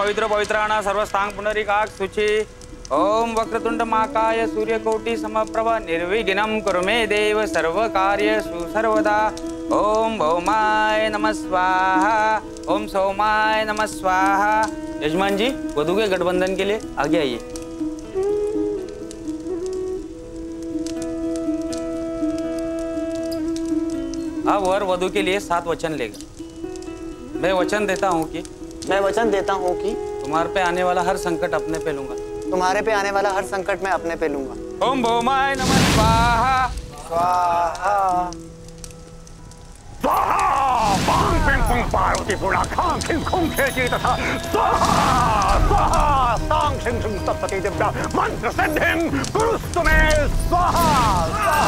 पवित्र पवित्राणा सर्वस्थांग पुनरिकाक शुचि। ओम वक्रतुंड महाकाय सूर्यकोटि समप्रभ निर्विघ्नं कुरु मे देव सर्वकार्येषु सर्वदा। ओम भौमाय नमः स्वाहा, ओम सौमाय नमः स्वाहा। यजमान जी, वधू के गठबंधन के लिए आगे आइए। अब वर वधू के लिए 7 वचन लेगा। मैं वचन देता हूँ कि तुम्हारे पे आने वाला हर संकट अपने पे लूंगा। तुम्हारे पे आने वाला हर संकट मैं अपने पे लूंगा। ओम भौमाय नमः स्वाहा। स्वाहा स्वाहा पार्वती पूर्णा खां खिं खुं खेची तथा स्वाहा स्वाहा तां शिं शिं सप्तति दिव्या मंत्र सिद्धिं कुरुस्तु मे स्वाहा स्वाहा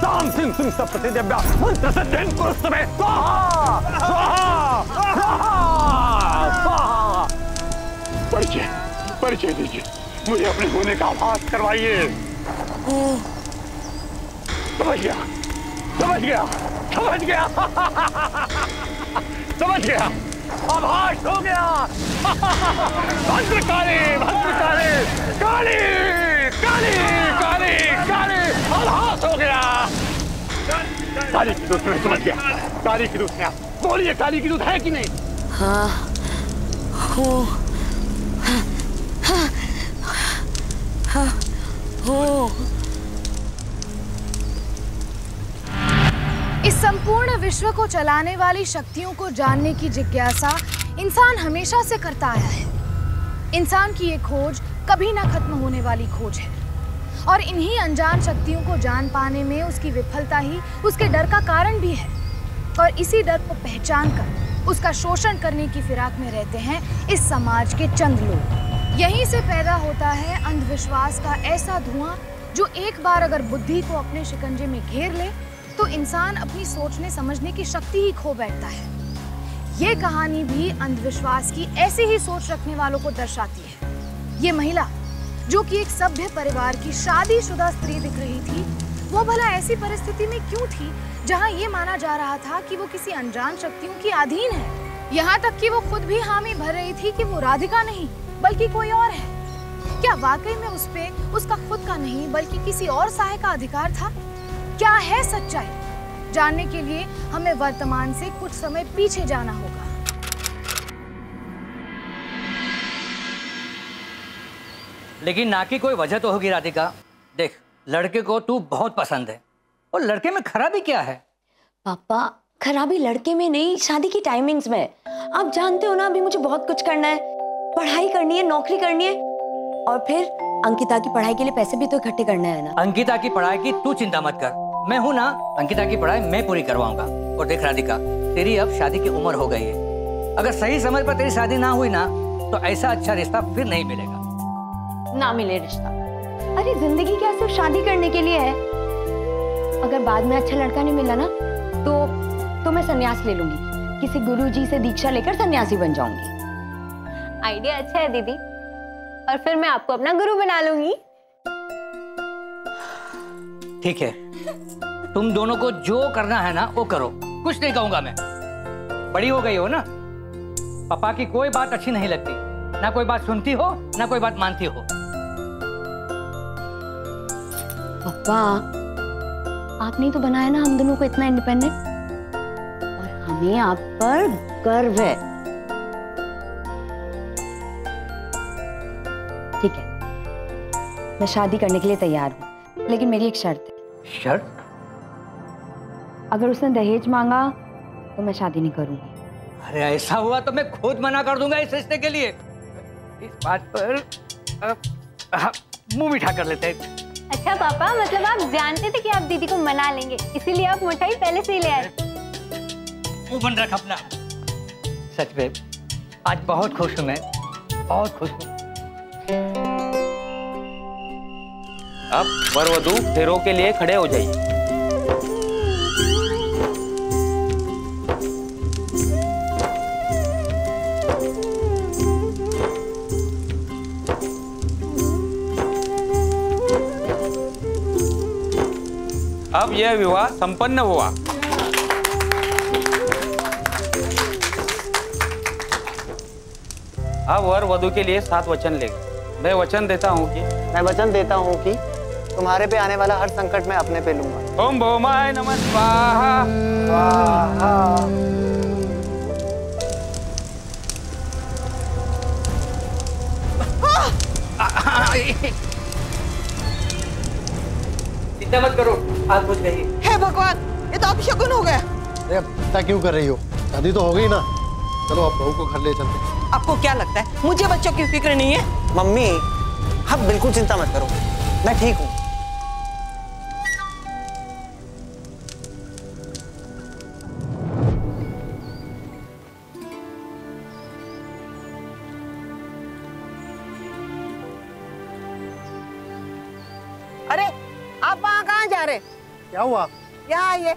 तां शिं शिं सप्तति दिव्या मंत्र सिद्धिं कुरुस्तु मे स्वाहा स्वाहा स्वाहा। परिचय दीजिए, मुझे अपने होने का आभास करवाइए। समझ गया आभास हो गया। भद्रकाली काली आभास हो गया। काली की दूत में समझ गया। काली की दूत है, बोलिए काली की दूत है कि नहीं? हाँ हो इस संपूर्ण विश्व को चलाने वाली शक्तियों को जानने की जिज्ञासा इंसान हमेशा से करता आया है। इंसान की ये खोज कभी ना खत्म होने वाली खोज है और इन्हीं अनजान शक्तियों को जान पाने में उसकी विफलता ही उसके डर का कारण भी है। और इसी डर को पहचान कर उसका शोषण करने की फिराक में रहते हैं इस समाज के चंद लोग। यहीं से पैदा होता है अंधविश्वास का ऐसा धुआं जो एक बार अगर बुद्धि को अपने शिकंजे में घेर ले तो इंसान अपनी सोचने समझने की शक्ति ही खो बैठता है। ये कहानी भी अंधविश्वास की ऐसी ही सोच रखने वालों को दर्शाती है। ये महिला जो कि एक सभ्य परिवार की शादीशुदा स्त्री दिख रही थी, वो भला ऐसी परिस्थिति में क्यों थी जहां ये माना जा रहा था कि वो किसी अनजान शक्तियों की अधीन है। यहाँ तक कि वो खुद भी हामी भर रही थी कि वो राधिका नहीं बल्कि कोई और है। क्या वाकई में उस पे उसका खुद का नहीं बल्कि किसी और सहाय का अधिकार था? क्या है सच्चाई? जानने के लिए हमें वर्तमान से कुछ समय पीछे जाना होगा। लेकिन ना की कोई वजह तो होगी राधिका। देख, लड़के को तू बहुत पसंद है और लड़के में खराबी क्या है? पापा, खराबी लड़के में नहीं, शादी की टाइमिंग्स में। आप जानते हो ना, अभी मुझे बहुत कुछ करना है। पढ़ाई करनी है, नौकरी करनी है और फिर अंकिता की पढ़ाई के लिए पैसे भी तो इकट्ठे करना है ना। अंकिता की पढ़ाई की तू चिंता मत कर, मैं हूं ना। अंकिता की पढ़ाई मैं पूरी करवाऊंगा। और देख राधिका, तेरी अब शादी की उम्र हो गई है। अगर सही समय पर तेरी शादी ना हुई ना तो ऐसा अच्छा रिश्ता फिर नहीं मिलेगा। ना मिले रिश्ता? अरे जिंदगी क्या सिर्फ शादी करने के लिए है? अगर बाद में अच्छा लड़का नहीं मिला ना तो मैं सन्यास ले लूंगी। किसी गुरुजी से दीक्षा लेकर सन्यासी बन जाऊंगी। आइडिया अच्छा है दीदी, और फिर मैं आपको अपना गुरु बना लूंगी। ठीक है, तुम दोनों को जो करना है ना वो करो, कुछ नहीं कहूंगा मैं। बड़ी हो गई हो ना, पापा की कोई बात अच्छी नहीं लगती, ना कोई बात सुनती हो ना कोई बात मानती हो। पापा, आपने तो बनाया ना हम दोनों को इतना इंडिपेंडेंट, और हमें आप पर गर्व है। ठीक है, मैं शादी करने के लिए तैयार हूँ, लेकिन मेरी एक शर्त है। शर्त? अगर उसने दहेज मांगा तो मैं शादी नहीं करूंगी। अरे ऐसा हुआ तो मैं खुद मना कर दूंगा इस रिश्ते के लिए। इस बात पर मुंह मीठा कर लेते हैं। अच्छा पापा, मतलब आप जानते थे कि आप दीदी को मना लेंगे, इसीलिए आप मिठाई पहले से ही ले आए। मुंह बंद रख अपना। सच में आज बहुत खुश हूं मैं, बहुत खुश हूं। अब वर वधू फेरों के लिए खड़े हो जाइए। अब यह विवाह संपन्न हुआ। अब वर वधु के लिए 7 वचन लेगा। मैं वचन देता हूँ कि तुम्हारे पे आने वाला हर संकट मैं अपने पे लूंगा। ओम भौमाय नमः स्वाहा। चिंता मत करो, आग बुझ गई। हे भगवान, ये तो अपशकुन हो गया। अरे चिंता क्यों कर रही हो? शादी तो हो गई ना। चलो आप बहू को घर ले चलते हैं। आपको क्या लगता है मुझे बच्चों की फिक्र नहीं है? मम्मी, आप बिल्कुल चिंता मत करो, मैं ठीक हूँ। अरे आप वहाँ कहाँ जा रहे? क्या हुआ? यहाँ आइए।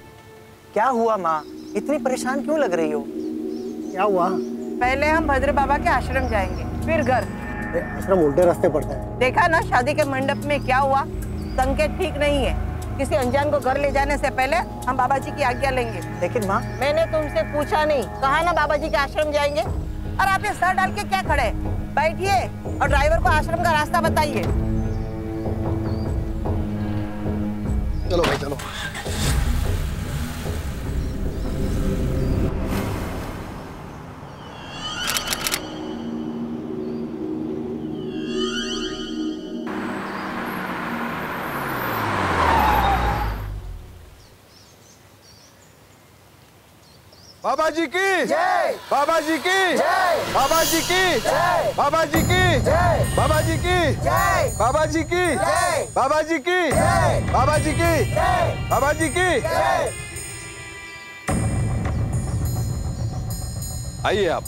क्या हुआ माँ? इतनी परेशान क्यों लग रही हो? क्या हुआ? पहले हम भद्र बाबा के आश्रम जाएंगे, फिर घर। आश्रम उल्टे रास्ते पड़ता है। देखा ना शादी के मंडप में क्या हुआ? संकेत ठीक नहीं है। किसी अनजान को घर ले जाने से पहले हम बाबा जी की आज्ञा लेंगे। लेकिन माँ, मैंने तुमसे पूछा नहीं, कहा ना बाबा जी के आश्रम जाएंगे। और आप ये सर डाल के क्या खड़े? बैठिए और ड्राइवर को आश्रम का रास्ता बताइए। चलो भाई चलो। बाबा जी की जय। बाबा जी की जय। बाबा जी की जय। बाबा जी की जय। बाबा जी की जय। बाबा जी की जय। बाबा जी की जय। बाबा जी की जय। बाबा जी की जय। आइए आप।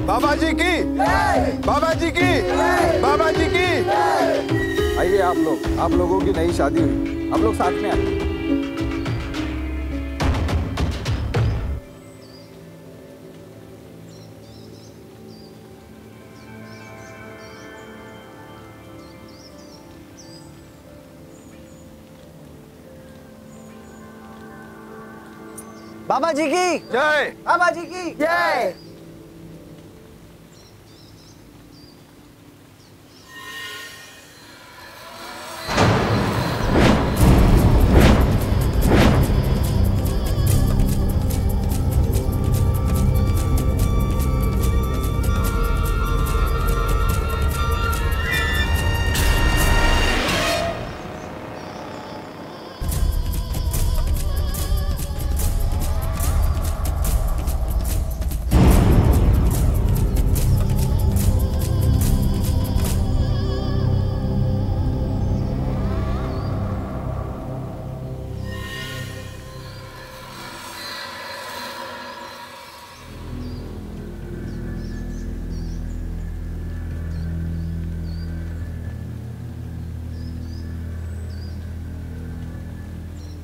बाबा जी की जय। बाबा जी की जय। बाबा जी की जय। आइए आप लोग, आप लोगों की नई शादी हुई, आप लोग साथ में आइए। बाबा जी की जय। बाबा जी की जय।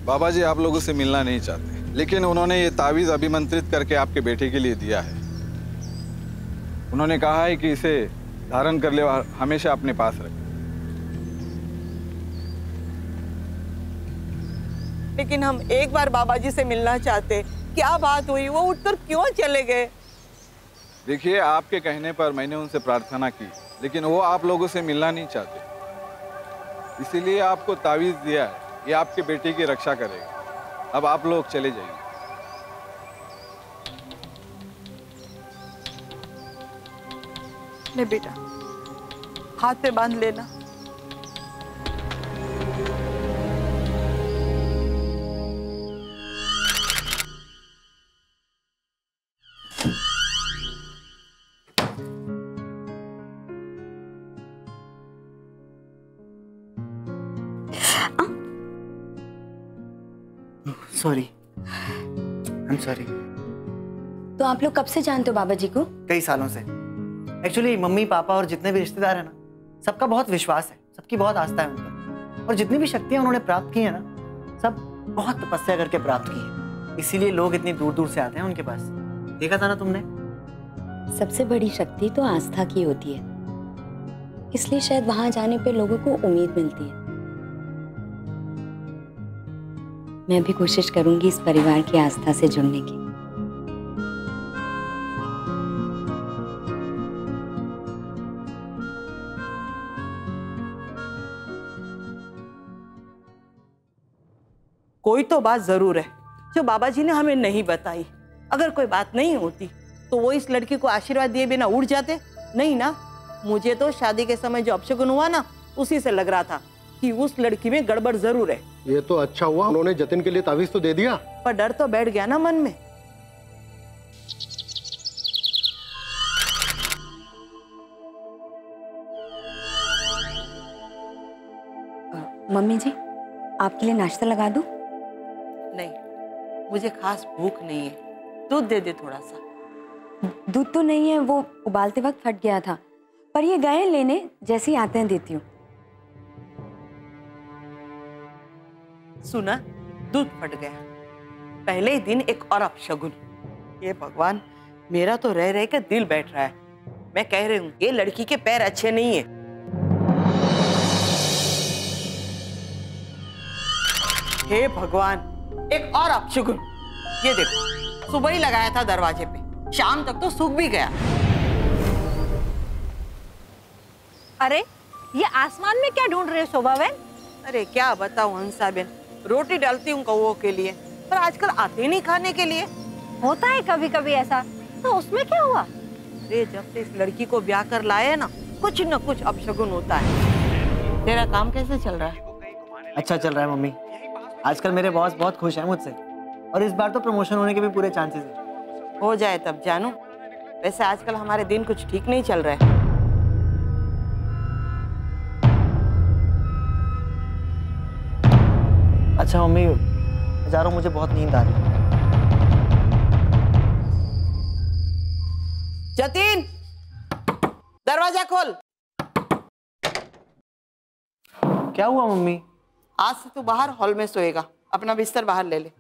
बाबा जी आप लोगों से मिलना नहीं चाहते, लेकिन उन्होंने ये तावीज अभिमंत्रित करके आपके बेटे के लिए दिया है। उन्होंने कहा है कि इसे धारण कर ले और हमेशा अपने पास रखें। लेकिन हम एक बार बाबा जी से मिलना चाहते। क्या बात हुई? वो उठकर क्यों चले गए? देखिए, आपके कहने पर मैंने उनसे प्रार्थना की, लेकिन वो आप लोगों से मिलना नहीं चाहते। इसीलिए आपको तावीज दिया है, ये आपके बेटे की रक्षा करेगा। अब आप लोग चले जाइए। ले बेटा, हाथ पे बांध लेना। Sorry, I am sorry. तो आप लोग कब से जानते हो बाबा जी को? कई सालों से। एक्चुअली मम्मी पापा और जितने भी रिश्तेदार हैं ना, सबका बहुत विश्वास है, सबकी बहुत आस्था है उन पर। और जितनी भी शक्तियां उन्होंने प्राप्त की है ना, सब बहुत तपस्या करके प्राप्त की है। इसीलिए लोग इतनी दूर दूर से आते हैं उनके पास। देखा था ना तुमने? सबसे बड़ी शक्ति तो आस्था की होती है। इसलिए शायद वहां जाने पे लोगों को उम्मीद मिलती है। मैं भी कोशिश करूंगी इस परिवार की आस्था से जुड़ने की। कोई तो बात जरूर है जो बाबा जी ने हमें नहीं बताई। अगर कोई बात नहीं होती तो वो इस लड़की को आशीर्वाद दिए बिना उड़ जाते? नहीं ना। मुझे तो शादी के समय जो अपशगुन हुआ ना, उसी से लग रहा था कि उस लड़की में गड़बड़ जरूर है। ये तो अच्छा हुआ उन्होंने जतिन के लिए तावीज तो दे दिया, पर डर तो बैठ गया ना मन में। मम्मी जी, आपके लिए नाश्ता लगा दूं? नहीं, मुझे खास भूख नहीं है। दूध दे दे थोड़ा सा। दूध तो नहीं है, वो उबालते वक्त फट गया था, पर ये गए लेने, जैसे ही आते हैं देती हूँ। सुना, दूध फट गया। पहले ही दिन एक और अपशगुन। ये भगवान, मेरा तो रह रह के दिल बैठ रहा है। मैं कह रही हूँ ये लड़की के पैर अच्छे नहीं है। हे भगवान, एक और अपशगुन। ये देखो, सुबह ही लगाया था दरवाजे पे, शाम तक तो सूख भी गया। अरे ये आसमान में क्या ढूंढ रहे हो शोभा बहन? अरे क्या बताऊं हंसा बहन, रोटी डालती हूँ कौवों के लिए, पर आजकल आते नहीं खाने के लिए। होता है कभी कभी ऐसा, तो उसमें क्या हुआ? अरे जब से इस लड़की को ब्याह कर लाए ना, कुछ न कुछ अपशगुन होता है। तेरा काम कैसे चल रहा है? अच्छा चल रहा है मम्मी। आजकल मेरे बॉस बहुत खुश हैं मुझसे, और इस बार तो प्रमोशन होने के भी पूरे चांसेस हैं। हो जाए तब जानू। वैसे आजकल हमारे दिन कुछ ठीक नहीं चल रहे हैं। अच्छा मम्मी, मैं जा रहा हूँ, मुझे बहुत नींद आ रही है। जतिन, दरवाजा खोल। क्या हुआ मम्मी? आज से तू बाहर हॉल में सोएगा। अपना बिस्तर बाहर ले ले।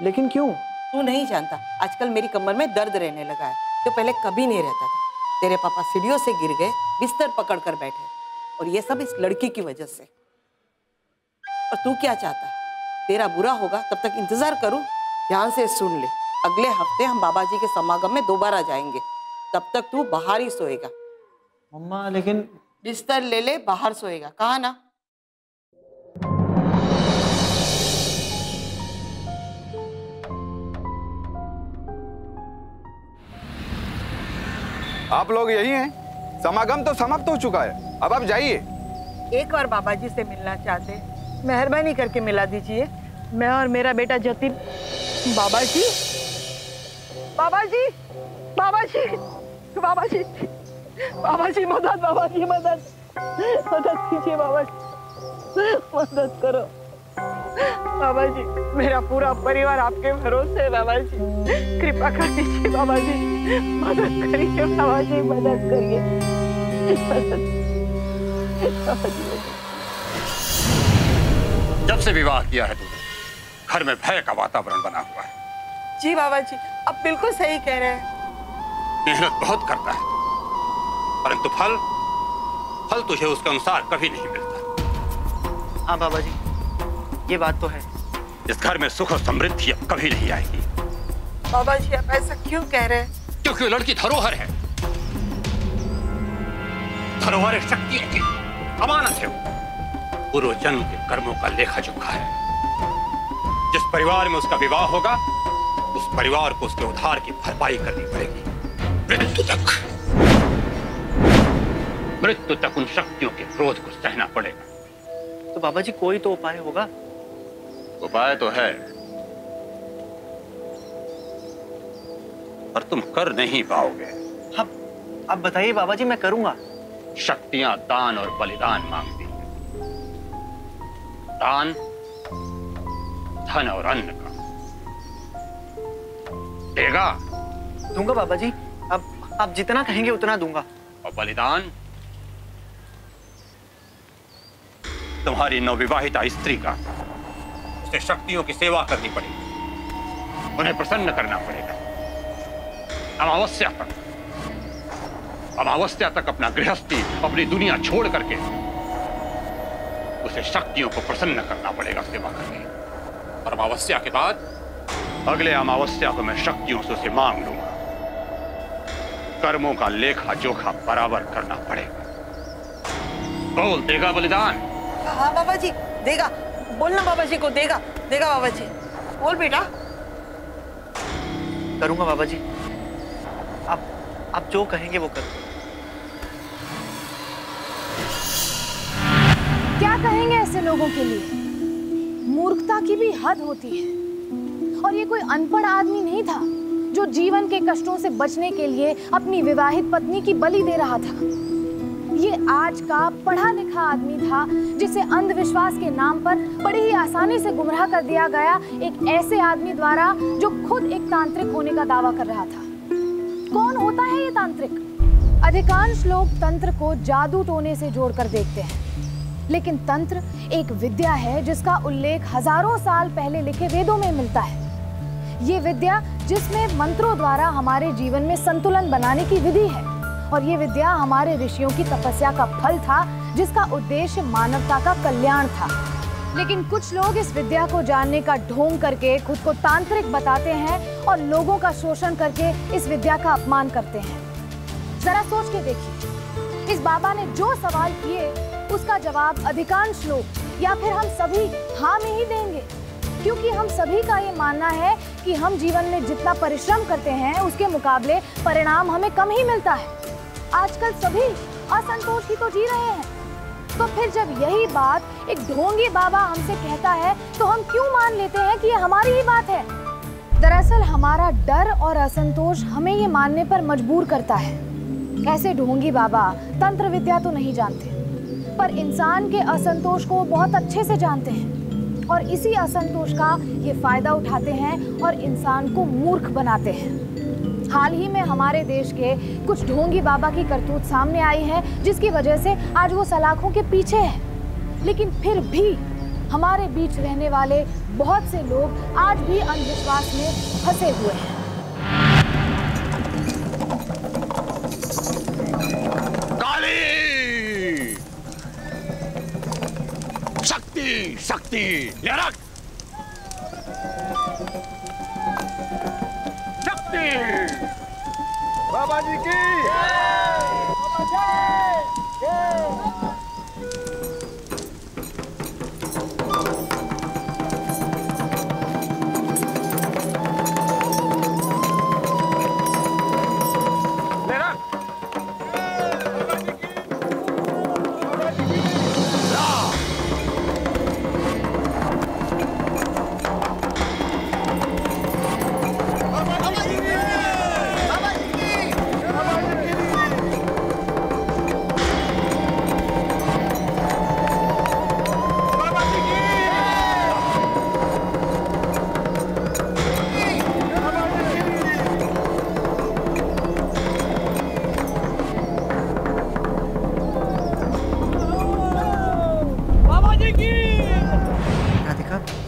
लेकिन क्यों? तू नहीं जानता, आजकल मेरी कमर में दर्द रहने लगा है, जो पहले कभी नहीं रहता था। तेरे पापा सीढ़ियों से गिर गए, बिस्तर पकड़ कर बैठे, और ये सब इस लड़की की वजह से। और तू क्या चाहता है? तेरा बुरा होगा तब तक इंतजार करूं? ध्यान से सुन ले, अगले हफ्ते हम बाबा जी के समागम में दोबारा जाएंगे। तब तक तू बाहर ही सोएगा। मम्मा लेकिन बिस्तर ले ले, बाहर सोएगा, कहा ना? आप लोग यही हैं? समागम तो समाप्त हो चुका है, अब आप जाइए। एक बार बाबा जी से मिलना चाहते, मेहरबानी करके मिला दीजिए। मैं और मेरा बेटा जतिन। बाबा जी, बाबा जी, बाबा जी, बाबा जी, बाबा जी मदद, बाबा जी मदद, मदद कीजिए बाबा जी, मदद करो बाबा जी। मेरा पूरा परिवार आपके भरोसे है बाबा जी, कृपा कर दीजिए बाबा जी, मदद करिए बाबा जी, मदद करिए। जब से विवाह किया है तूने, घर में भय का वातावरण बना हुआ है। जी बाबा जी, आप बिल्कुल सही कह रहे हैं। मेहनत बहुत करता है, परंतु फल तुझे उसके अनुसार कभी नहीं मिलता। हाँ बाबा जी, ये बात तो है। इस घर में सुख और समृद्धि अब कभी नहीं आएगी। बाबा जी आप ऐसा क्यों कह रहे हैं? क्योंकि लड़की धरोहर है, धरोहर शक्तियों की अमानत है। पूर्व जन्म के कर्मों का लेखा जोखा है। जिस परिवार में उसका विवाह होगा, उस परिवार को उसके उधार की भरपाई करनी पड़ेगी, मृत्यु तक उन शक्तियों के क्रोध को सहना पड़ेगा। तो बाबा जी कोई तो उपाय होगा? उपाय तो है, पर तुम कर नहीं पाओगे। अब बताइए बाबा जी, मैं करूंगा। शक्तियां दान और बलिदान मांगती हैं। दान धन और अन्न का। देगा? दूंगा बाबा जी, अब आप जितना कहेंगे उतना दूंगा। और बलिदान? तुम्हारी नवविवाहिता स्त्री का, उसे शक्तियों की सेवा करनी पड़ेगी, उन्हें प्रसन्न करना पड़ेगा, अमावस्या पर, अमावस्या तक अपना गृहस्थी, अपनी दुनिया छोड़ करके उसे शक्तियों को प्रसन्न करना पड़ेगा सेवा करके। और अमावस्या के बाद अगले अमावस्या को मैं शक्तियों से उसे मांग लूंगा। कर्मों का लेखा जोखा बराबर करना पड़ेगा। बोल, देगा बलिदान? हाँ बाबा जी देगा। बोलना बाबा जी को, देगा देगा बाबा जी। बोल बेटा। करूंगा बाबा जी, आप जो कहेंगे वो करूंगा। क्या कहेंगे ऐसे लोगों के लिए? मूर्खता की भी हद होती है। और ये कोई अनपढ़ आदमी नहीं था जो जीवन के कष्टों से बचने के लिए अपनी विवाहित पत्नी की बलि दे रहा था। ये आज का पढ़ा लिखा आदमी था जिसे अंधविश्वास के नाम पर बड़ी ही आसानी से गुमराह कर दिया गया, एक ऐसे आदमी द्वारा जो खुद एक तांत्रिक होने का दावा कर रहा था। कौन होता है ये तांत्रिक? अधिकांश लोग तंत्र को जादू टोने से जोड़कर देखते हैं, लेकिन तंत्र एक विद्या है जिसका उल्लेख हजारों साल पहले लिखे वेदों में मिलता है। ये विद्या जिसमें मंत्रों द्वारा हमारे जीवन में संतुलन बनाने की विधि है, और ये विद्या हमारे ऋषियों की तपस्या का फल था जिसका उद्देश्य मानवता का कल्याण था। लेकिन कुछ लोग इस विद्या को जानने का ढोंग करके खुद को तांत्रिक बताते हैं और लोगों का शोषण करके इस विद्या का अपमान करते हैं। जरा सोच के देखिए, इस बाबा ने जो सवाल किए उसका जवाब अधिकांश लोग या फिर हम सभी हाँ में ही देंगे, क्योंकि हम सभी का ये मानना है कि हम जीवन में जितना परिश्रम करते हैं उसके मुकाबले परिणाम हमें कम ही मिलता है। आजकल सभी असंतोष ही तो जी रहे हैं। तो फिर जब यही बात एक ढोंगी बाबा हमसे कहता है तो हम क्यों मान लेते हैं कि ये हमारी ही बात है? दरअसल हमारा डर और असंतोष हमें ये मानने पर मजबूर करता है। ऐसे ढोंगी बाबा तंत्र विद्या तो नहीं जानते, पर इंसान के असंतोष को बहुत अच्छे से जानते हैं, और इसी असंतोष का ये फायदा उठाते हैं और इंसान को मूर्ख बनाते हैं। हाल ही में हमारे देश के कुछ ढोंगी बाबा की करतूत सामने आई है, जिसकी वजह से आज वो सलाखों के पीछे है। लेकिन फिर भी हमारे बीच रहने वाले बहुत से लोग आज भी अंधविश्वास में फंसे हुए हैं। काली शक्ति, शक्ति निरक्त बाबा जी की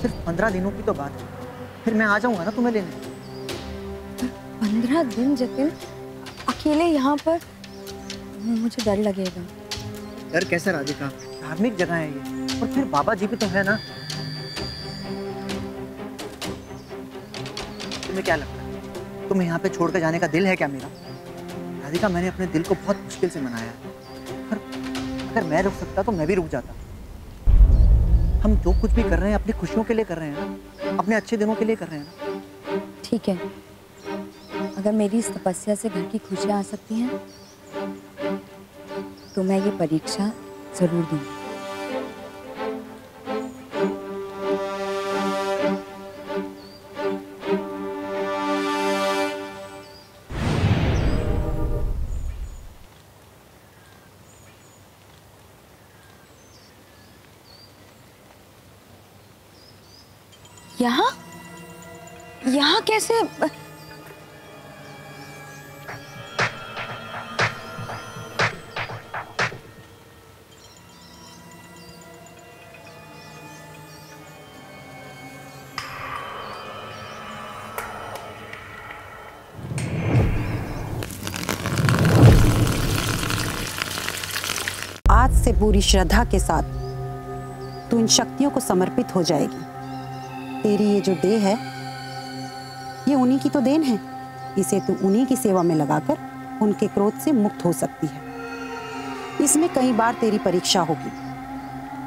सिर्फ 15 दिनों की तो बात है, फिर मैं आ जाऊंगा ना तुम्हें लेने। 15 दिन जतिन अकेले यहाँ पर? मुझे डर लगेगा। डर कैसे राधिका, धार्मिक जगह है ये, और फिर बाबा जी भी तो है ना। तुम्हें क्या लगता है तुम्हें यहाँ पे छोड़ कर जाने का दिल है क्या मेरा? राधिका, मैंने अपने दिल को बहुत मुश्किल से मनाया है, पर अगर मैं रुक सकता तो मैं भी रुक जाता। हम जो कुछ भी कर रहे हैं अपनी खुशियों के लिए कर रहे हैं ना, अपने अच्छे दिनों के लिए कर रहे हैं ना। ठीक है, अगर मेरी इस तपस्या से घर की खुशियाँ आ सकती हैं तो मैं ये परीक्षा जरूर दूंगी। यहाँ कैसे? पूरी श्रद्धा के साथ तू इन शक्तियों को समर्पित हो जाएगी। तेरी ये जो देह है, ये उन्हीं की तो देन है। इसे तू उन्हीं की सेवा में लगाकर उनके क्रोध से मुक्त हो सकती है। इसमें कई बार तेरी परीक्षा होगी,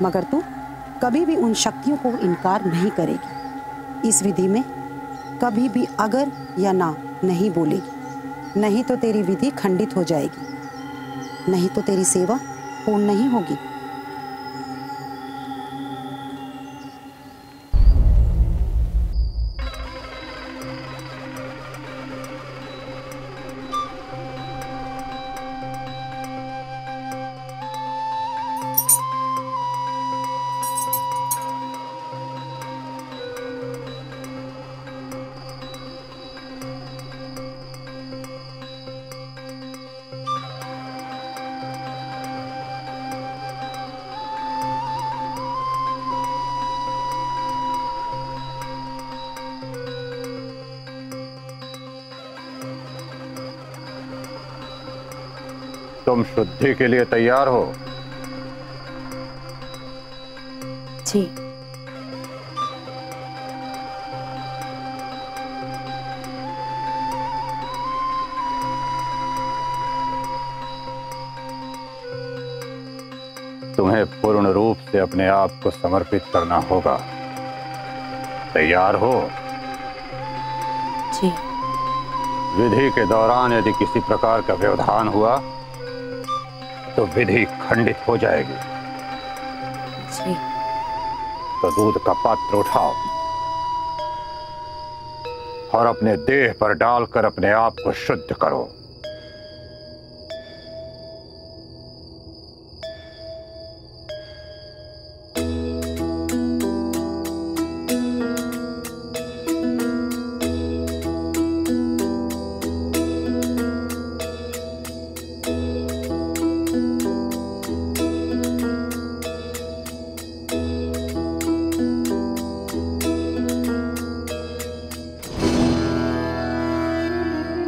मगर तू कभी भी उन शक्तियों को इनकार नहीं करेगी। इस विधि में कभी भी अगर या ना नहीं बोलेगी, नहीं तो तेरी विधि खंडित हो जाएगी, नहीं तो तेरी सेवा पूर्ण नहीं होगी। तुम शुद्धि के लिए तैयार हो? जी। तुम्हें पूर्ण रूप से अपने आप को समर्पित करना होगा। तैयार हो? जी। विधि के दौरान यदि किसी प्रकार का व्यवधान हुआ तो विधि खंडित हो जाएगी। जी। तो दूध का पात्र उठाओ और अपने देह पर डालकर अपने आप को शुद्ध करो।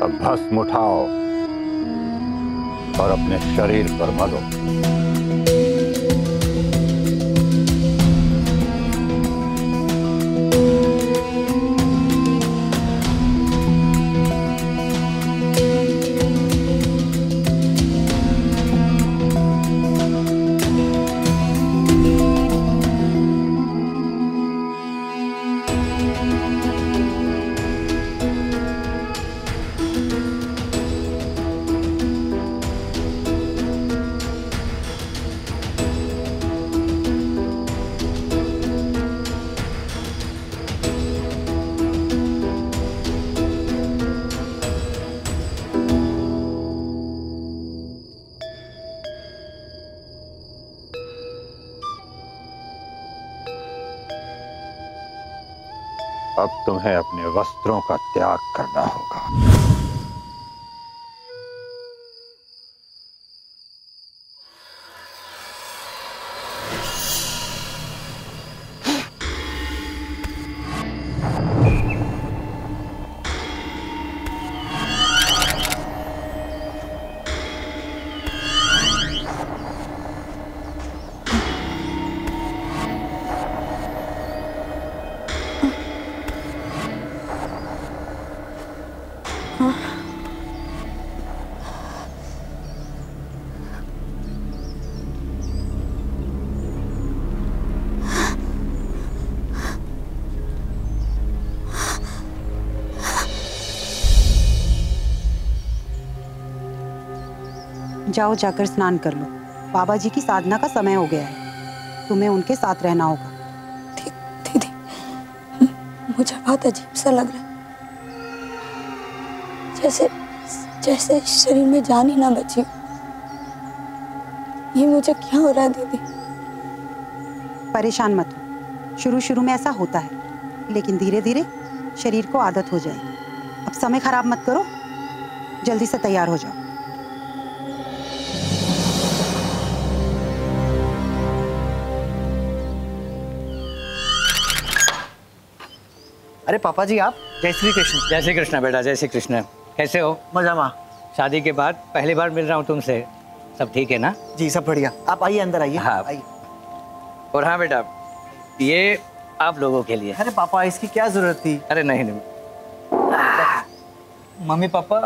अब भस्म उठाओ और अपने शरीर पर मलो। अब तुम्हें अपने वस्त्रों का त्याग करना होगा। जाओ, जाकर स्नान कर लो। बाबा जी की साधना का समय हो गया है, तुम्हें उनके साथ रहना होगा। दीदी, मुझे बहुत अजीब सा लग रहा है, जैसे शरीर में जान ही ना बची। ये मुझे क्या हो रहा है दीदी? परेशान मत हो, शुरू में ऐसा होता है, लेकिन धीरे धीरे शरीर को आदत हो जाएगी। अब समय खराब मत करो, जल्दी से तैयार हो जाओ। अरे पापा जी, आप? जय श्री कृष्ण। जय श्री कृष्ण बेटा, जय श्री कृष्ण। कैसे हो? मजा माँ। शादी के बाद पहली बार मिल रहा हूँ तुमसे। सब ठीक है ना? जी सब बढ़िया। आप आइए अंदर आइए। हाँ आइए। और हाँ बेटा, ये आप लोगों के लिए। अरे पापा इसकी क्या जरूरत थी? अरे नहीं नहीं। Mummy papa?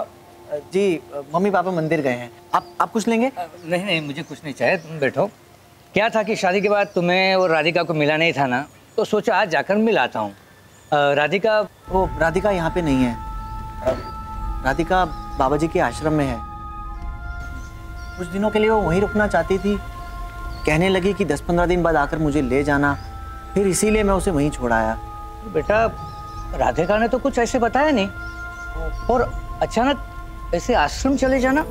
जी मम्मी पापा मंदिर गए हैं। आप कुछ लेंगे? नहीं नहीं, मुझे कुछ नहीं चाहिए, तुम बैठो। क्या था कि शादी के बाद तुम्हें और राधिका को मिला नहीं था ना, तो सोचा आज जाकर मिलाता हूँ। राधिका? वो राधिका यहाँ पे नहीं है। राधिका बाबा जी के आश्रम में है। कुछ दिनों के लिए वो वहीं रुकना चाहती थी। कहने लगी कि 10-15 दिन बाद आकर मुझे ले जाना, फिर इसीलिए मैं उसे वहीं छोड़ आया। बेटा राधिका ने तो कुछ ऐसे बताया नहीं, और अचानक ऐसे आश्रम चले जाना।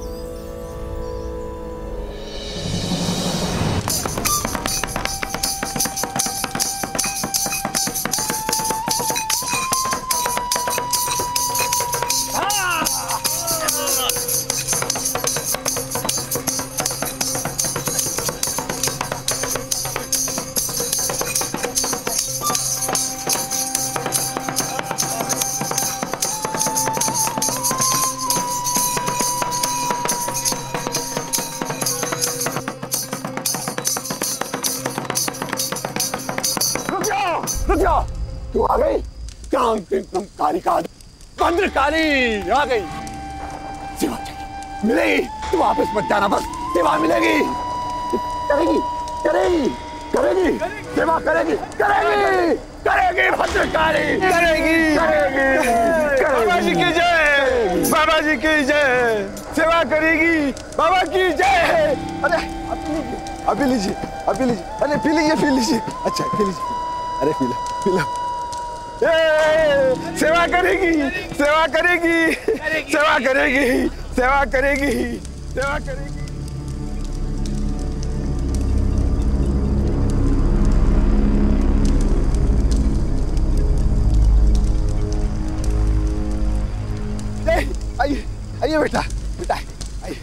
तू आ गई? कालिका भद्रकाली आ गई। सेवा चाहिए, मिलेगी। तू वापस मत जाना, बस सेवा मिलेगी। करेगी करेगी करेगी सेवा करेगी करेगी करेगी भद्रकाली करेगी करेगी। बाबा जी की जय, बाबा जी की जय। सेवा करेगी, बाबा की जय। अरे अभी लीजिए, अभी लीजिए। अरे पी लीजिए, पी लीजिए। अच्छा पी लीजिए। अरे पी लो, पी लो। सेवा करेगी, सेवा करेगी, सेवा करेगी, सेवा करेगी, सेवा करेगी। आइए आइए बेटा, बेटा आइए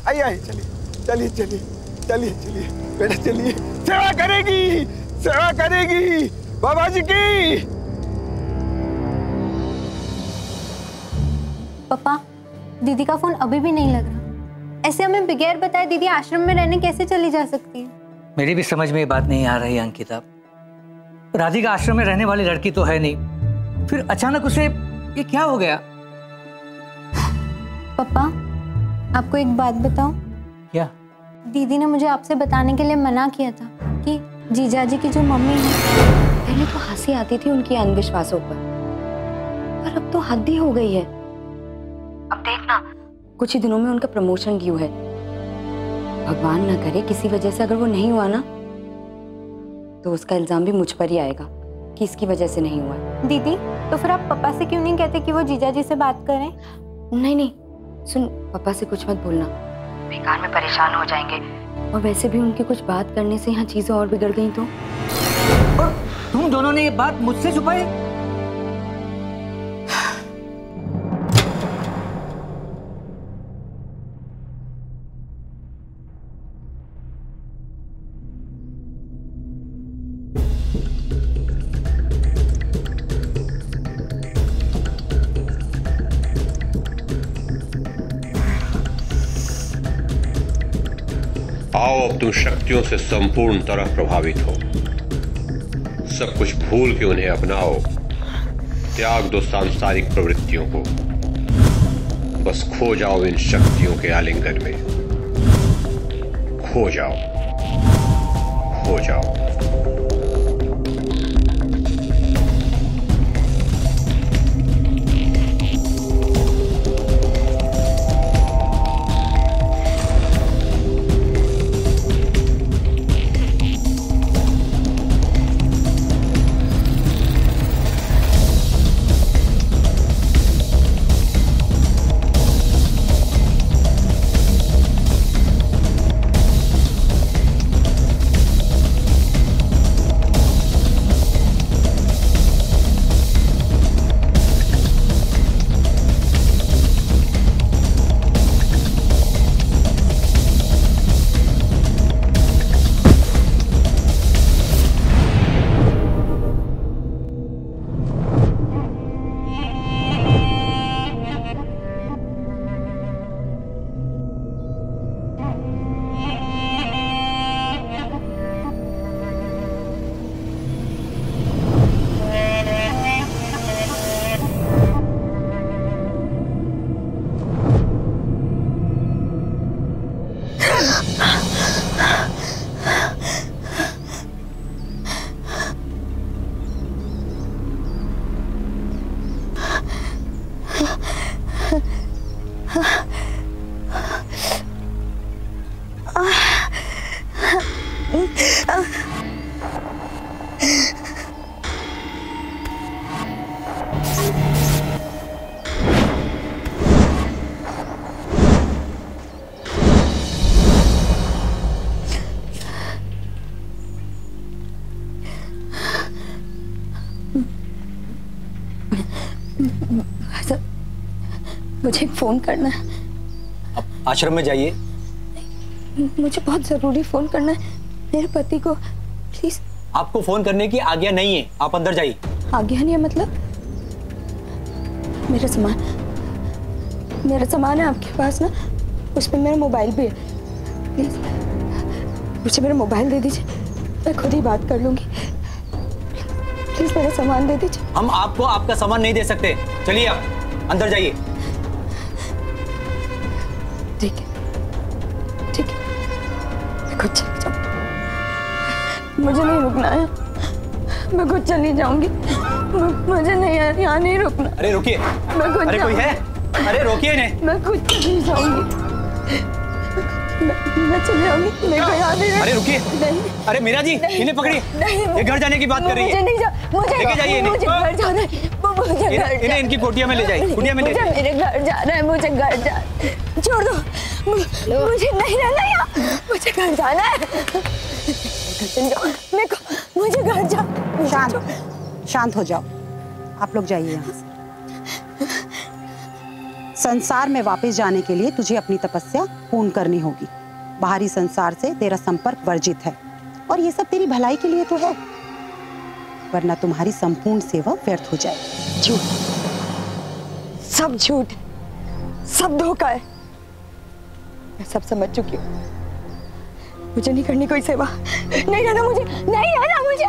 आइए आइए। चलिए चलिए चलिए चलिए चलिए बेटा, चलिए। सेवा करेगी, सेवा करेगी, बाबा जी की। पापा, दीदी का फोन अभी भी नहीं लग रहा। ऐसे हमें बगैर बताए दीदी आश्रम में रहने कैसे चली जा सकती है? मेरी भी समझ में ये बात नहीं आ रही अंकिता। राधिका आश्रम में रहने वाली लड़की तो है नहीं, फिर अचानक उसे ये क्या हो गया? पापा, आपको एक बात बताऊं? क्या? दीदी ने मुझे आपसे बताने के लिए मना किया था कि जीजाजी की जो मम्मी है। पहले तो हंसी आती थी उनके अंधविश्वासों पर अब तो हद ही हो गई है। अब देखना, कुछ ही दिनों में उनका प्रमोशन ड्यू है। भगवान ना करे किसी वजह से अगर वो नहीं हुआ ना, तो उसका इल्जाम भी मुझ पर ही आएगा कि इसकी वजह से नहीं हुआ। दीदी, तो फिर आप पापा से क्यों नहीं कहते कि वो जीजाजी से बात करें? नहीं नहीं, सुन, पापा से कुछ मत बोलना, बेकार में परेशान हो जाएंगे। और वैसे भी उनके कुछ बात करने से यहाँ चीजें और बिगड़ गई तो। और तुम दोनों ने ये बात मुझसे छुपाई? आओ, अब तुम शक्तियों से संपूर्ण तरह प्रभावित हो। सब कुछ भूल के उन्हें अपनाओ। त्याग दो सांसारिक प्रवृत्तियों को। बस खो जाओ इन शक्तियों के आलिंगन में। खो जाओ, खो जाओ। मुझे फोन करना है। आप आश्रम में जाइए। मुझे बहुत जरूरी फोन करना है मेरे पति को, प्लीज। आपको फोन करने की आज्ञा नहीं है, आप अंदर जाइए। आज्ञा नहीं है मतलब? मेरा सामान है आपके पास ना, उसमें मेरा मोबाइल भी है। प्लीज मुझे मेरा मोबाइल दे दीजिए, मैं खुद ही बात कर लूंगी। प्लीज मेरा सामान दे दीजिए। हम आपको आपका सामान नहीं दे सकते, चलिए आप अंदर जाइए। ठीक है ठीक है, मैं खुद चली जाऊँ, मुझे नहीं रुकना है, मैं खुद चली जाऊंगी, मुझे नहीं यहाँ नहीं रुकना। अरे रुकिए, अरे कोई है? अरे रोकिए इन्हें। मैं खुद चली जाऊंगी, मैं चली जाऊंगी, मेरे को यहाँ नहीं। अरे रुकिए, अरे मीरा जी इन्हें पकड़िए, ये घर जाने की बात कर रही है। मुझे नहीं लेके जाइए इन्हें, मुझे घर जाना है, मुझे इन्हें इनकी कोठिया में ले जाइए, कुटिया में ले जाइए। मेरे घर जाना है, मुझे घर जाना, छोड़ दो, मुझे नहीं रहना यहाँ, मुझे घर जाना है। मेरे को, मुझे घर जा। शांत हो जाओ, आप लोग जाइए यहाँ से। संसार में वापस जाने के लिए तुझे अपनी तपस्या पूर्ण करनी होगी। बाहरी संसार से तेरा संपर्क वर्जित है, और ये सब तेरी भलाई के लिए तो है, वरना तुम्हारी संपूर्ण सेवा व्यर्थ हो जाएगी। झूठ, सब झूठ, सब धोखा है, मैं सब समझ चुकी हूँ। मुझे नहीं करनी कोई सेवा, नहीं रहना मुझे, नहीं रहना मुझे,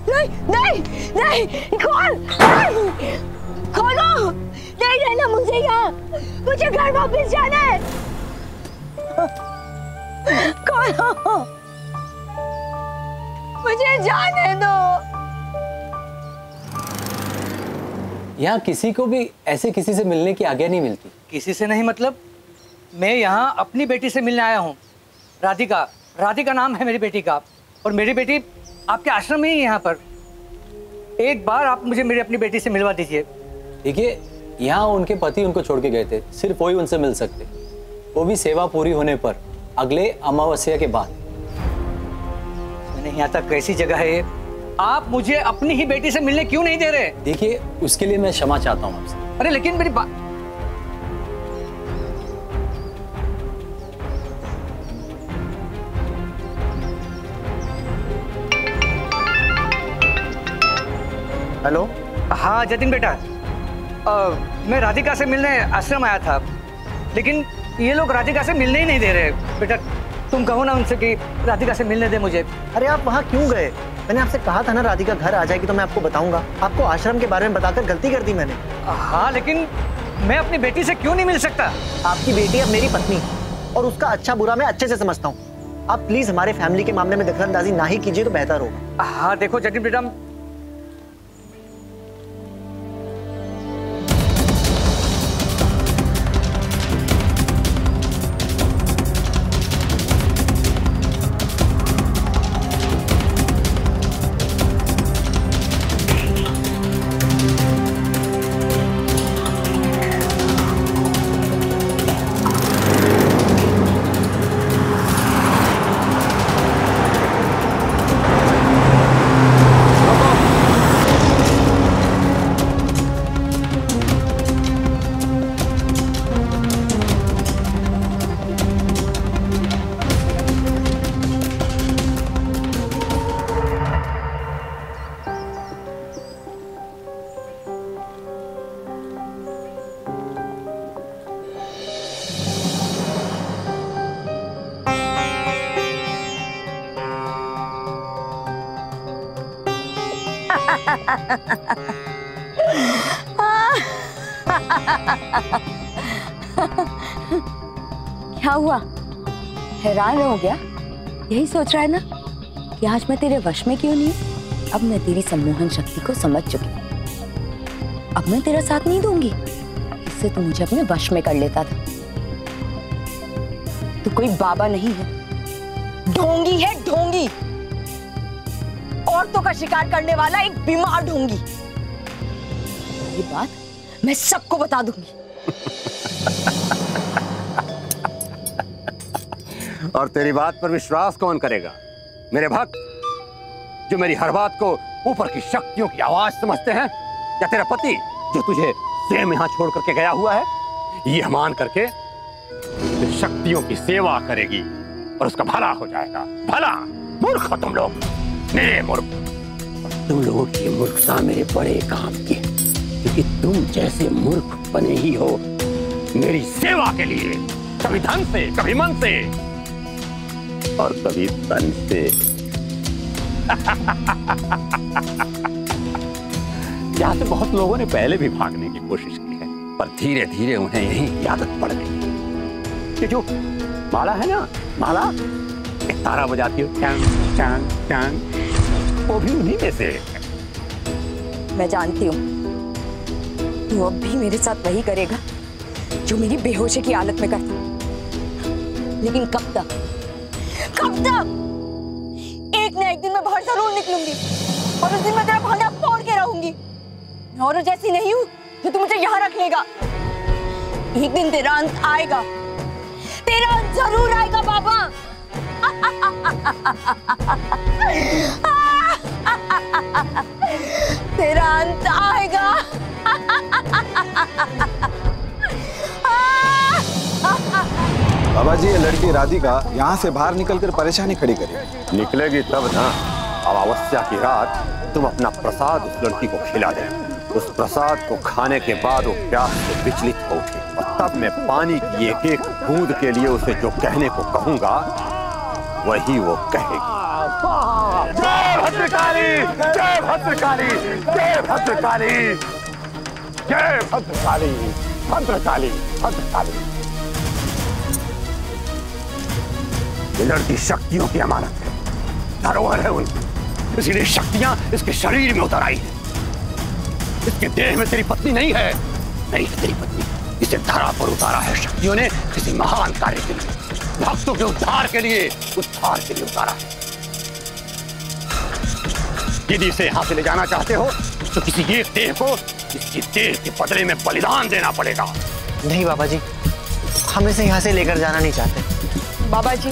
नहीं नहीं नहीं, खोलो, नहीं रहना मुझे यहाँ, मुझे घर वापस जाना है, खोलो, मुझे जाने दो। यहाँ किसी को भी ऐसे किसी से मिलने की आज्ञा नहीं मिलती। किसी से नहीं मतलब? मैं यहाँ अपनी बेटी से मिलने आया हूँ, राधिका। राधिका नाम है मेरी बेटी का, और मेरी बेटी आपके आश्रम में ही है यहाँ पर। एक बार आप मुझे मेरी अपनी बेटी से मिलवा दीजिए। देखिए, यहाँ उनके पति उनको छोड़ के गए थे, सिर्फ वही उनसे मिल सकते, वो भी सेवा पूरी होने पर, अगले अमावस्या के बाद। मैंने यहाँ तक कैसी जगह है, आप मुझे अपनी ही बेटी से मिलने क्यों नहीं दे रहे? देखिए, उसके लिए मैं क्षमा चाहता हूँ आपसे। अरे लेकिन मेरी बात, हेलो। हाँ जतिन बेटा, मैं राधिका से मिलने आश्रम आया था, लेकिन ये लोग राधिका से मिलने ही नहीं दे रहे। बेटा तुम कहो ना उनसे कि राधिका से मिलने दे मुझे। अरे आप वहाँ क्यों गए? मैंने आपसे कहा था ना राधिका घर आ जाएगी तो मैं आपको बताऊंगा। आपको आश्रम के बारे में बताकर गलती कर दी मैंने। हाँ लेकिन मैं अपनी बेटी से क्यों नहीं मिल सकता? आपकी बेटी अब मेरी पत्नी, और उसका अच्छा बुरा मैं अच्छे से समझता हूँ। आप प्लीज हमारे फैमिली के मामले में दखलंदाजी ना ही कीजिए तो बेहतर होगा। हाँ देखो जतिन बेटा, क्या हुआ, हैरान हो गया? यही सोच रहा है ना कि आज मैं तेरे वश में क्यों नहीं? अब मैं तेरी सम्मोहन शक्ति को समझ चुकी हूँ। अब मैं तेरा साथ नहीं दूंगी, इससे तू मुझे अपने वश में कर लेता था। तू कोई बाबा नहीं है, ढोंगी है, ढोंगी। औरतों का शिकार करने वाला एक बीमार ढोंगी। ये बात मैं सबको बता दूंगी। और तेरी बात पर विश्वास कौन करेगा? मेरे भक्त जो मेरी हर बात को ऊपर की शक्तियों की आवाज समझते हैं, या तेरा पति जो तुझे सेम यहाँ छोड़ करके गया हुआ है, यह मान करके शक्तियों की सेवा करेगी और उसका भला हो जाएगा। भला? मूर्ख हो तुम लोग, मेरे मूर्ख। तुम लोगों की मूर्खता मेरे बड़े काम की, क्योंकि तुम जैसे मूर्ख बने ही हो मेरी सेवा के लिए, कभी धन से, कभी मन से और कभी तन से। यहाँ से बहुत लोगों ने पहले भी भागने की कोशिश की है, पर धीरे धीरे उन्हें यही आदत पड़ गई। ये जो माला है ना, माला एक तारा बजाती है, टंग टंग टंग, वो भी उन्हीं में से है। मैं जानती हूँ तू अब भी मेरे साथ वही करेगा जो मेरी बेहोशी की हालत में करता, लेकिन कब तक? कब तक? एक न एक दिन मैं बाहर जरूर निकलूंगी और उस दिन मैं तेरा भांडा फोड़ के रहूंगी। मैं और जैसी नहीं हूँ जो तू मुझे यहाँ रख लेगा। एक दिन तेरा अंत आएगा, तेरा अंत जरूर आएगा बाबा। तेरा अंत आएगा। बाबा जी, ये लड़की राधिका यहाँ से बाहर निकलकर परेशानी खड़ी करेगी। निकलेगी तब ना, अमावस्या की रात तुम अपना प्रसाद उस लड़की को खिला दे। उस प्रसाद को खाने के बाद वो प्यास से विचलित होगी और तब मैं पानी की एक एक बूंद के लिए उसे जो कहने को कहूंगा वही वो कहेगी। जय भद्रकाली, जय भद्रकाली, जय भद्रकाली, जय भद्रकाली, भद्रकाली, भद्रकाली। ये लड़की शक्तियों की अमानत है, धरोहर है उनकी, इसीलिए शक्तियां इसके शरीर में उतर आई है। इसके देह में तेरी पत्नी नहीं है, नहीं है तेरी पत्नी। इसे धरा पर उतारा है शक्तियों ने किसी महान कार्य के लिए, भक्तों के उद्धार के लिए, उद्धार के लिए उतारा है। यदि इसे यहाँ से ले जाना चाहते हो तो किसी एक देह को इसकी देह के बदले में बलिदान देना पड़ेगा। नहीं बाबा जी, हम इसे यहाँ से लेकर जाना नहीं चाहते। बाबा जी,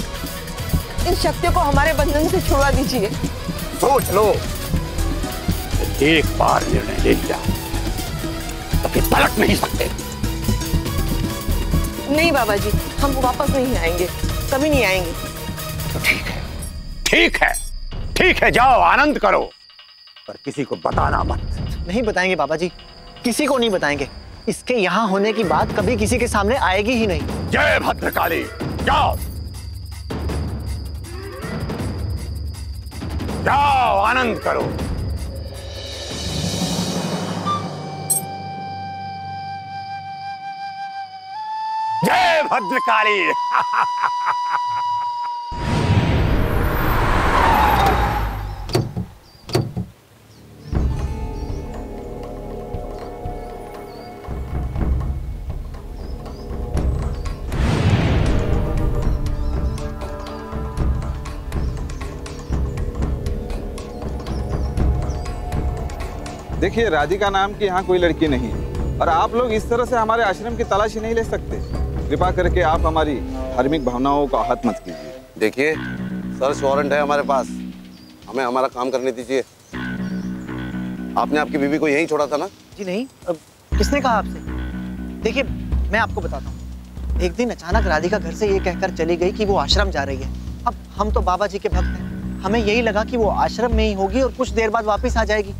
इन शक्तियों को हमारे बंधन से छुड़वा दीजिए। सोच लो, एक बार निर्णय ले लिया तो फिर पलट नहीं सकते। नहीं बाबा जी, हम वापस नहीं आएंगे, कभी नहीं आएंगे। तो ठीक है, ठीक है, ठीक है, जाओ आनंद करो, पर किसी को बताना मत। नहीं बताएंगे बाबा जी, किसी को नहीं बताएंगे। इसके यहाँ होने की बात कभी किसी के सामने आएगी ही नहीं। जय भद्रकाली, जाओ जाओ आनंद करो। जय भद्रकाली। देखिए, राधिका नाम की यहाँ कोई लड़की नहीं है और आप लोग इस तरह से हमारे आश्रम की तलाशी नहीं ले सकते। कृपा करके आप हमारी धार्मिक भावनाओं का आहत मत कीजिए। देखिए, सर्च वारंट है हमारे पास, हमें हमारा काम करने दीजिए। आपने आपकी बीवी को यहीं छोड़ा था ना? जी नहीं, किसने कहा आपसे? देखिए, मैं आपको बताता हूँ। एक दिन अचानक राधिका घर से ये कहकर चली गई कि वो आश्रम जा रही है। अब हम तो बाबा जी के भक्त हैं, हमें यही लगा कि वो आश्रम में ही होगी और कुछ देर बाद वापस आ जाएगी।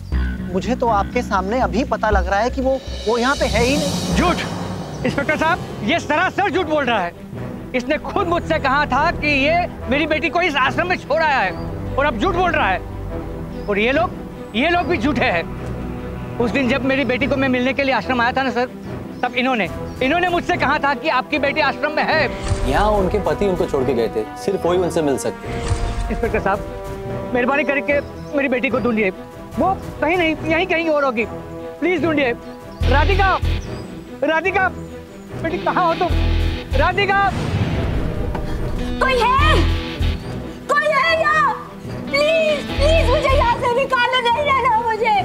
मुझे तो आपके सामने अभी पता लग रहा है कि वो यहाँ पे है ही नहीं। झूठ! इंस्पेक्टर साहब, ये सरासर झूठ बोल रहा है। इसने खुद मुझसे कहा था कि ये मेरी बेटी को इस आश्रम में छोड़ आया है और अब झूठ बोल रहा है। और ये लोग भी झूठे हैं। उस दिन जब मेरी बेटी को मैं मिलने के लिए आश्रम आया था ना सर, तब इन्होंने मुझसे कहा था कि आपकी बेटी आश्रम में है। यहाँ उनके पति उनको छोड़ के गए थे, सिर्फ वही उनसे मिल सकते। इंस्पेक्टर साहब, मेहरबानी करके मेरी बेटी को ढूंढिए। वो कहीं नहीं, यहीं कहीं और होगी। प्लीज ढूंढिए। राधिका, राधिका, बेटी कहाँ हो तुम? राधिका, कोई है? कोई है यहाँ? प्लीज प्लीज मुझे यहाँ से निकालो, नहीं रहना मुझे।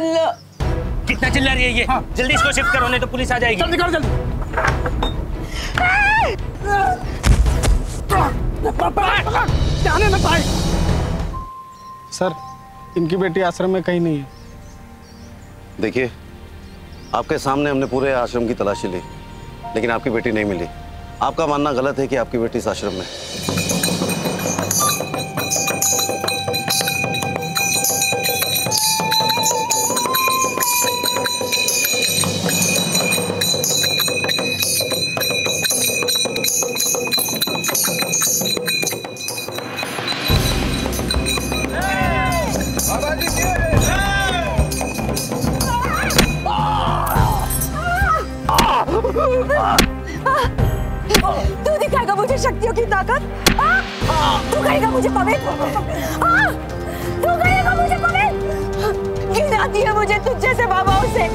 सुन लो। कितना चिल्ला रही है ये? हाँ। जल्दी इसको शिफ्ट करो नहीं तो पुलिस आ जाएगी। जल्दी करो, जल्दी। जाने मत भाई। सर, इनकी बेटी आश्रम में कहीं नहीं है। देखिए, आपके सामने हमने पूरे आश्रम की तलाशी ली, लेकिन आपकी बेटी नहीं मिली। आपका मानना गलत है कि आपकी बेटी इस आश्रम में। तू दिखाएगा मुझे शक्तियों की ताकत? तू करेगा मुझे पवित्र? तू करेगा मुझे पवित्र? घिन आती है मुझे तुझ जैसे बाबाओं से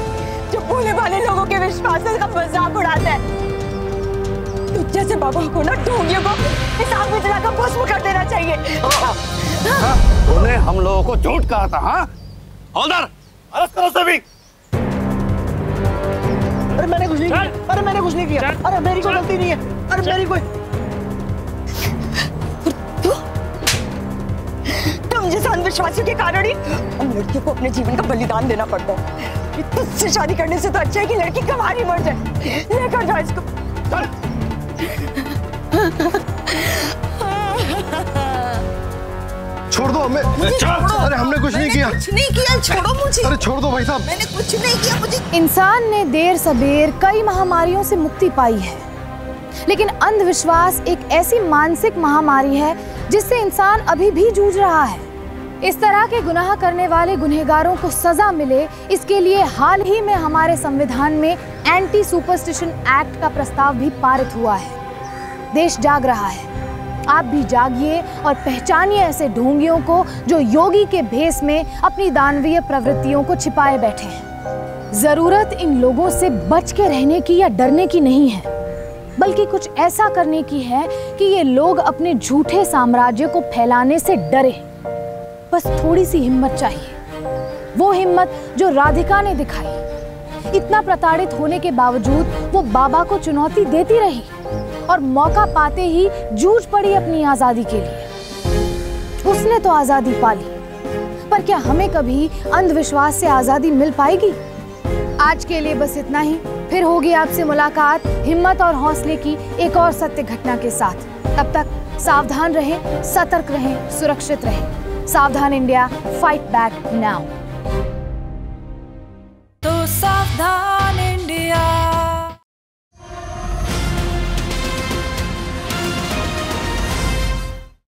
जो भोले भाले लोगों के विश्वास का मजाक उड़ाता है। तुझ जैसे बाबाओं को ना ढोंगियों को इस आग में जलाकर भस्म कर देना चाहिए। उन्हें हम लोगों को झूठ कहा था। हाँ हौलदार, अरेस्ट करो सभी। अरे मैंने कुछ नहीं किया। अरे मैंने कुछ नहीं किया। अरे मेरी कोई गलती नहीं है। अरे मेरी कोई। तुम जैसे अंधविश्वासियों के कारण ही हम लड़कियों को अपने जीवन का बलिदान देना पड़ता है। तुझसे शादी करने से तो अच्छा है कि लड़की कमारी मर जाए। लेकर जाओ इसको। छोड़ दो हमें। अरे हमने कुछ नहीं किया। कुछ नहीं किया, छोड़ो मुझे। अरे छोड़ दो भाई साहब। मैंने कुछ नहीं किया। मुझे इंसान ने देर सबेर कई महामारियों से मुक्ति पाई है, लेकिन अंधविश्वास एक ऐसी मानसिक महामारी है जिससे इंसान अभी भी जूझ रहा है। इस तरह के गुनाह करने वाले गुनहगारों को सजा मिले, इसके लिए हाल ही में हमारे संविधान में एंटी सुपरस्टिशन एक्ट का प्रस्ताव भी पारित हुआ है। देश जाग रहा है, आप भी जागिए और पहचानिए ऐसे ढोंगियों को जो योगी के भेष में अपनी दानवीय प्रवृत्तियों को छिपाए बैठे हैं। जरूरत इन लोगों से बच के रहने की या डरने की नहीं है, बल्कि कुछ ऐसा करने की है कि ये लोग अपने झूठे साम्राज्य को फैलाने से डरे। बस थोड़ी सी हिम्मत चाहिए, वो हिम्मत जो राधिका ने दिखाई। इतना प्रताड़ित होने के बावजूद वो बाबा को चुनौती देती रही और मौका पाते ही जूझ पड़ी अपनी आजादी के लिए। उसने तो आजादी पा ली, पर क्या हमें कभी अंधविश्वास से आजादी मिल पाएगी? आज के लिए बस इतना ही। फिर होगी आपसे मुलाकात हिम्मत और हौसले की एक और सत्य घटना के साथ। तब तक सावधान रहें, सतर्क रहें, सुरक्षित रहें। सावधान इंडिया, फाइट बैक नाउ।